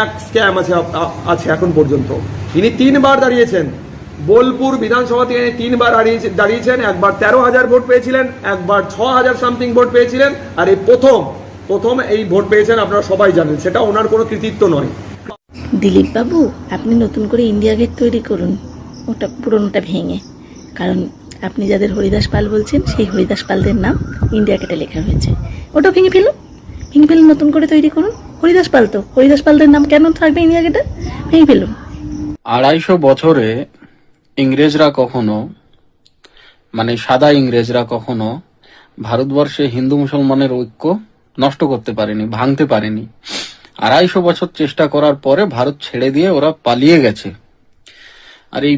এক স্ক্যাম আছে এখন পর্যন্ত। তিনি 3বার দাঁড়িয়েছেন, বোলপুর বিধানসভা থেকে 3বার দাঁড়িয়েছেন। একবার 13,000 ভোট পেয়েছিলেন, একবার 6,000 সামথিং ভোট পেয়েছিলেন, আর এই প্রথম এই ভোট পেয়েছেন, আপনারা সবাই জানেন। সেটা ওনার কোনো কৃতিত্ব নয়। দিলীপ বাবু, আপনি নতুন করে ইন্ডিয়া গেট তৈরি করুন, ওটা পুরনোটা ভেঙে। কারণ আপনি যাদের হরিদাস পাল বলছেন, সেই হরিদাস পালদের নাম ইন্ডিয়া গেটে লেখা হয়েছে। ওটা ভেঙে ফেলুন, নতুন করে তৈরি করুন। হরিদাস পালদের নাম কেন থাকবে ইন্ডিয়া গেটে? ভেঙে ফেলুন। 250 বছরে ইংরেজরা কখনো, মানে সাদা ইংরেজরা কখনো ভারতবর্ষে হিন্দু মুসলমানের ঐক্য নষ্ট করতে পারেনি, ভাঙতে পারেনি। 250 বছর চেষ্টা করার পরে ভারত ছেড়ে দিয়ে ওরা পালিয়ে গেছে। আর এই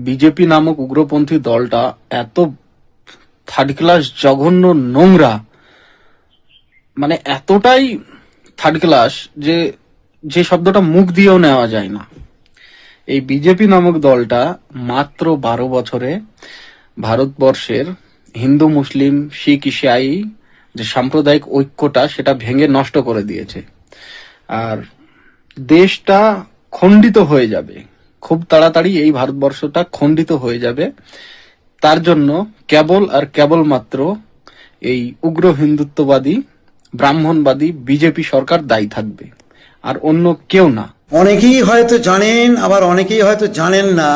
বিজেপি নামক উগ্রপন্থী দলটা এত থার্ড ক্লাস, জঘন্য, নোংরা, মানে এতটাই থার্ড ক্লাস যে শব্দটা মুখ দিয়েও নেওয়া যায় না। এই বিজেপি নামক দলটা মাত্র 12 বছরে ভারতবর্ষের হিন্দু, মুসলিম, শিখ, ইসাই যে সাম্প্রদায়িক ঐক্যটা, সেটা ভেঙে নষ্ট করে দিয়েছে। আর দেশটা খণ্ডিত হয়ে যাবে খুব তাড়াতাড়ি। এই ভারতবর্ষটা খণ্ডিত হয়ে যাবে। তার জন্য কেবলমাত্র এই উগ্র হিন্দুত্ববাদী, ব্রাহ্মণবাদী বিজেপি সরকার দায়ী থাকবে, আর অন্য কেউ না। অনেকেই হয়তো জানেন, আবার অনেকেই হয়তো জানেন না।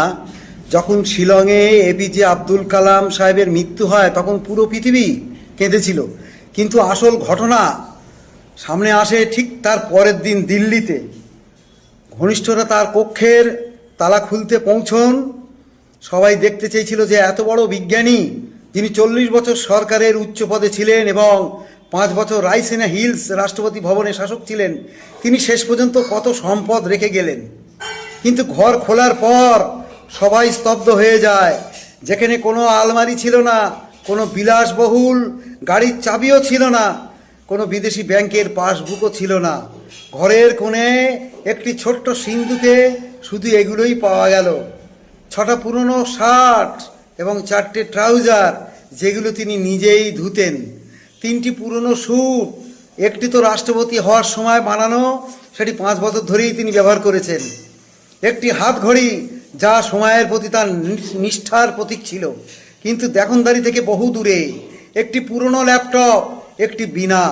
যখন শিলংয়ে এপিজে আব্দুল কালাম সাহেবের মৃত্যু হয়, তখন পুরো পৃথিবী কেঁদেছিল। কিন্তু আসল ঘটনা সামনে আসে ঠিক তার পরের দিন দিল্লিতে। ঘনিষ্ঠরা তার কক্ষের তালা খুলতে পৌঁছন। সবাই দেখতে চেয়েছিল যে এত বড় বিজ্ঞানী, যিনি 40 বছর সরকারের উচ্চ পদে ছিলেন এবং 5 বছর রাইসিনা হিলস রাষ্ট্রপতি ভবনে শাসক ছিলেন, তিনি শেষ পর্যন্ত কত সম্পদ রেখে গেলেন। কিন্তু ঘর খোলার পর সবাই স্তব্ধ হয়ে যায়। যেখানে কোনো আলমারি ছিল না, কোনো বিলাসবহুল গাড়ির চাবিও ছিল না, কোনো বিদেশি ব্যাংকের পাসবুকও ছিল না, ঘরের কোণে একটি ছোট্ট সিন্ধুকে শুধু এগুলোই পাওয়া গেল: 6টা পুরনো শার্ট এবং 4টে ট্রাউজার, যেগুলো তিনি নিজেই ধুতেন, 3টি পুরনো স্যুট, একটি তো রাষ্ট্রপতি হওয়ার সময় বানানো, সেটি 5 বছর ধরেই তিনি ব্যবহার করেছেন, একটি হাত ঘড়ি যা সময়ের প্রতি তার নিষ্ঠার প্রতীক ছিল কিন্তু দেখনদারি থেকে বহু দূরে, একটি পুরনো ল্যাপটপ, একটি বীণা,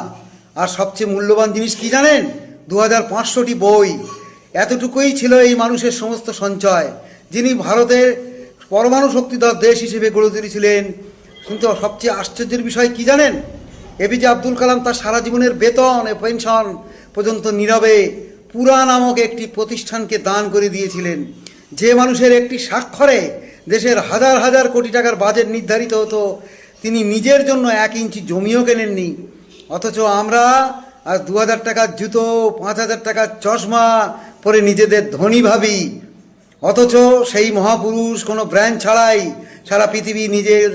আর সবচেয়ে মূল্যবান জিনিস কি জানেন? 2500টি বই। এতটুকুই ছিল এই মানুষের সমস্ত সঞ্চয়, যিনি ভারতের পরমাণু শক্তিধর দেশ হিসেবে গড়ে তুলেছিলেন। কিন্তু সবচেয়ে আশ্চর্যের বিষয় কি জানেন? এপিজে আব্দুল কালাম তার সারা জীবনের বেতন ও পেনশন পর্যন্ত নীরবে পুরা নামক একটি প্রতিষ্ঠানকে দান করে দিয়েছিলেন। যে মানুষের একটি স্বাক্ষরে দেশের হাজার হাজার কোটি টাকার বাজেট নির্ধারিত হতো, তিনি নিজের জন্য 1 ইঞ্চি জমিও কেনেননি। অথচ আমরা আজ 2000 টাকার জুতো, 5000 টাকার চশমা পরে নিজেদের ধনী ভাবি। অথচ সেই মহাপুরুষ কোনো ব্র্যান্ড ছাড়াই সারা পৃথিবী নিজের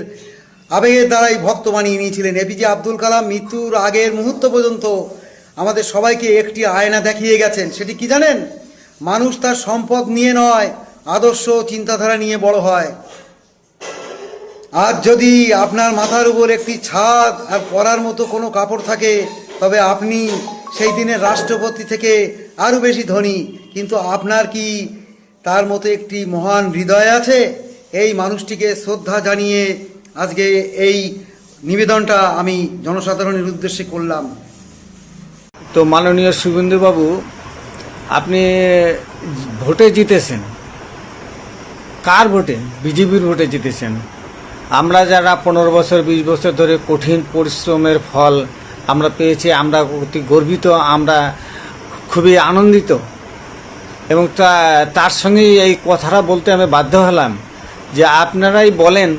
আবেগের দ্বারাই ভক্ত বানিয়ে নিয়েছিলেন। এপিজে আব্দুল কালাম মৃত্যুর আগের মুহূর্ত পর্যন্ত আমাদের সবাইকে একটি আয়না দেখিয়ে গেছেন। সেটি কি জানেন? মানুষ তার সম্পদ নিয়ে নয়, আদর্শ চিন্তাধারা নিয়ে বড় হয়। আজ যদি আপনার মাথার উপর একটি ছাদ আর পরার মতো কোনো কাপড় থাকে, তবে আপনি সেই দিনের রাষ্ট্রপতি থেকে আরও বেশি ধনী। কিন্তু আপনার কি তার মতো একটি মহান হৃদয় আছে? এই মানুষটিকে শ্রদ্ধা জানিয়ে আজকে এই নিবেদনটা আমি জনসাধারণের উদ্দেশ্যে করলাম। তো মাননীয় শুভেন্দুবাবু, আপনি ভোটে জিতেছেন। কার ভোটে? বিজেপির ভোটে জিতেছেন। আমরা যারা 15 বছর 20 বছর ধরে কঠিন পরিশ্রমের ফল আমরা পেয়েছি, আমরা অতি গর্বিত, আমরা খুবই আনন্দিত। এবং তার সঙ্গে এই কথাটা বলতে আমি বাধ্য হলাম যে আপনারাই বলেন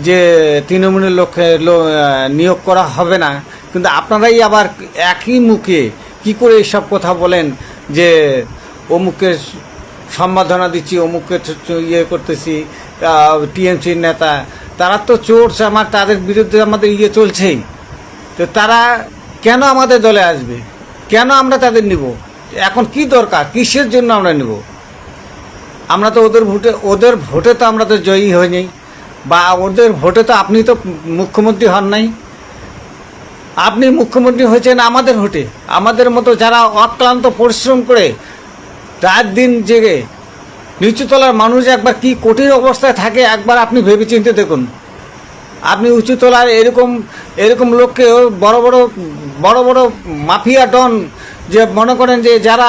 যে তৃণমূলের লোককে নিয়োগ করা হবে না, কিন্তু আপনারাই আবার একই মুখে কি করে এইসব কথা বলেন যে অমুককে সম্বর্ধনা দিচ্ছি, অমুককে করতেছি। টিএমসির নেতা তারা তো চোর, তাদের বিরুদ্ধে আমাদের চলছেই। তো তারা কেন আমাদের দলে আসবে? কেন আমরা তাদের নিব? এখন কি দরকার? কিসের জন্য আমরা নিব? আমরা তো ওদের ভোটে তো আমরা তো জয়ী হইনি, বা ওদের ভোটে তো আপনি তো মুখ্যমন্ত্রী হন নাই। আপনি মুখ্যমন্ত্রী হয়েছেন আমাদের ভোটে, আমাদের মতো যারা অক্লান্ত পরিশ্রম করে রাত দিন জেগে নিচুতলার মানুষ একবার কি কঠিন অবস্থায় থাকে একবার আপনি ভেবেচিন্তে দেখুন। আপনি উঁচুতলার এরকম লোককে বড় বড় মাফিয়া ডন যে মনে করেন যে যারা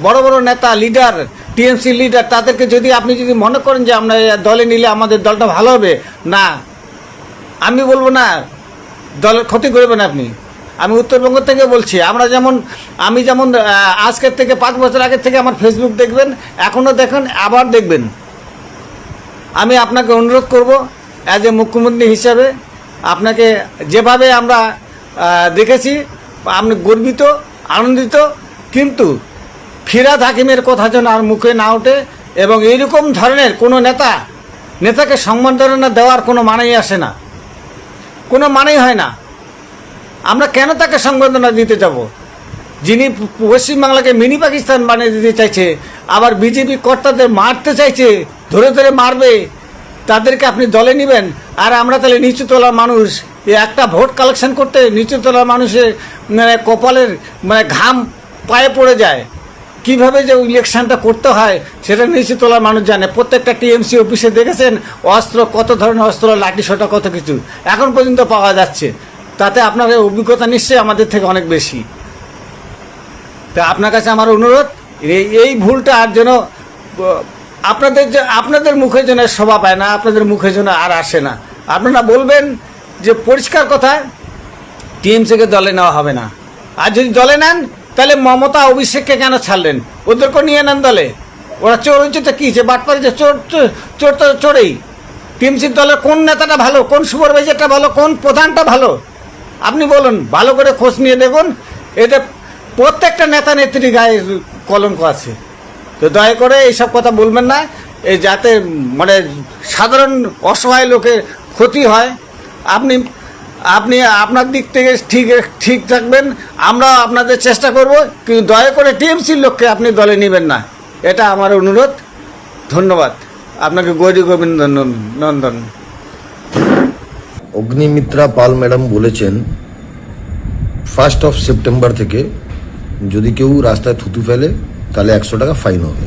বড় বড় নেতা লিডার টিএমসি লিডার তাদেরকে আপনি যদি মনে করেন যে আমরা দলে নিলে আমাদের দলটা ভালো হবে, না আমি বলবো না দলের ক্ষতি করবেন আপনি। আমি উত্তরবঙ্গ থেকে বলছি, আমি যেমন আজকের থেকে 5 বছর আগের থেকে আমার ফেসবুক দেখবেন, এখনও দেখেন, আবার দেখবেন। আমি আপনাকে অনুরোধ করব অ্যাজ এ মুখ্যমন্ত্রী হিসাবে, আপনাকে যেভাবে আমরা দেখেছি আপনি গর্বিত আনন্দিত, কিন্তু ফিরহাদ হাকিমের কথা যেন আর মুখে না ওঠে এবং এইরকম ধরনের কোনো নেতাকে সম্মাননা দেওয়ার কোনো মানেই আসে না, কোনো মানেই হয় না। আমরা কেন তাকে সংবর্ধনা দিতে যাব? যিনি পশ্চিমবাংলাকে মিনি পাকিস্তান বানিয়ে দিতে চাইছে, আবার বিজেপি কর্তাদের মারতে চাইছে, ধরে ধরে মারবে, তাদেরকে আপনি দলে নেবেন। আর আমরা তাহলে নিচুতলার মানুষ একটা ভোট কালেকশন করতে নিচুতলার মানুষের কপালের ঘাম পায়ে পড়ে যায়। কিভাবে যে ইলেকশনটা করতে হয় সেটা নিচুতলার মানুষ জানে। প্রত্যেকটা টিএমসি অফিসে দেখেছেন অস্ত্র, কত ধরনের অস্ত্র, লাঠি সোটা, কত কিছু এখন পর্যন্ত পাওয়া যাচ্ছে। তাতে আপনার অভিজ্ঞতা নিশ্চয়ই আমাদের থেকে অনেক বেশি। তা আপনার কাছে আমার অনুরোধ, এই ভুলটা আর যেন আপনাদের মুখে যেন শোভা পায় না, আপনাদের মুখে যেন আর আসে না। আপনারা বলবেন যে পরিষ্কার কথা, টিএমসিকে দলে নেওয়া হবে না। আর যদি দলে নেন তাহলে মমতা অভিষেককে কেন ছাড়লেন? ওদেরকেও নিয়ে নেন দলে। ওরা চোর হচ্ছে তো কী, যে বাটপারে যে চোর তো চোরেই। টিএমসির দলের কোন নেতাটা ভালো, কোন সুপারভাইজারটা ভালো, কোন প্রধানটা ভালো আপনি বলুন, ভালো করে খোঁজ নিয়ে দেখুন। এতে প্রত্যেকটা নেতা নেত্রীর গায়ে কলঙ্ক আছে। তো দয়া করে এইসব কথা বলবেন না, এই যাতে সাধারণ অসহায় লোকের ক্ষতি হয়। আপনি আপনার দিক থেকে ঠিক থাকবেন, আমরা আপনাদের চেষ্টা করব, কিন্তু দয়া করে টিএমসির লোককে আপনি দলে নেবেন না, এটা আমার অনুরোধ। ধন্যবাদ আপনাকে, গৌরী গোবিন্দ নন্দন। অগ্নিমিত্রা পাল ম্যাডাম বলেছেন 1 সেপ্টেম্বর থেকে যদি কেউ রাস্তায় থুতু ফেলে তাহলে 100 টাকা ফাইন হবে।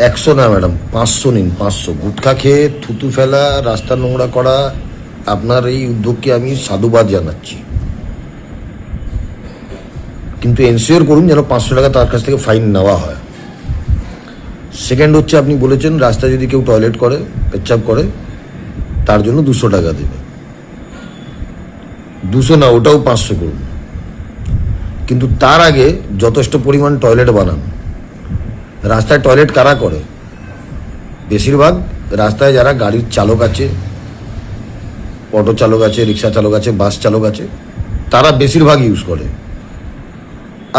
100 না ম্যাডাম, 500 নিন, 500। গুটখা খেয়ে থুতু ফেলা, রাস্তা নোংরা করা, আপনার এই উদ্যোগকে আমি সাধুবাদ জানাচ্ছি, কিন্তু এনশিওর করুন যেন 500 টাকা তার কাছ থেকে ফাইন নেওয়া হয়। সেকেন্ড হচ্ছে, আপনি বলেছেন রাস্তায় যদি কেউ টয়লেট করে, পেচ্ছাপ করে, তার জন্য 200 টাকা দেবে। 200 না, ওটাও 500 করুন, কিন্তু তার আগে যথেষ্ট পরিমাণ টয়লেট বানান। রাস্তায় টয়লেট কারা করে? বেশিরভাগ রাস্তায় যারা গাড়ির চালক আছে, অটো চালক আছে, রিক্সা চালক আছে, বাস চালক আছে, তারা বেশিরভাগ ইউজ করে।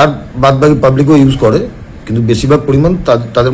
আর বাদবাকি পাবলিকও ইউজ করে, কিন্তু বেশিরভাগ পরিমাণ তাদের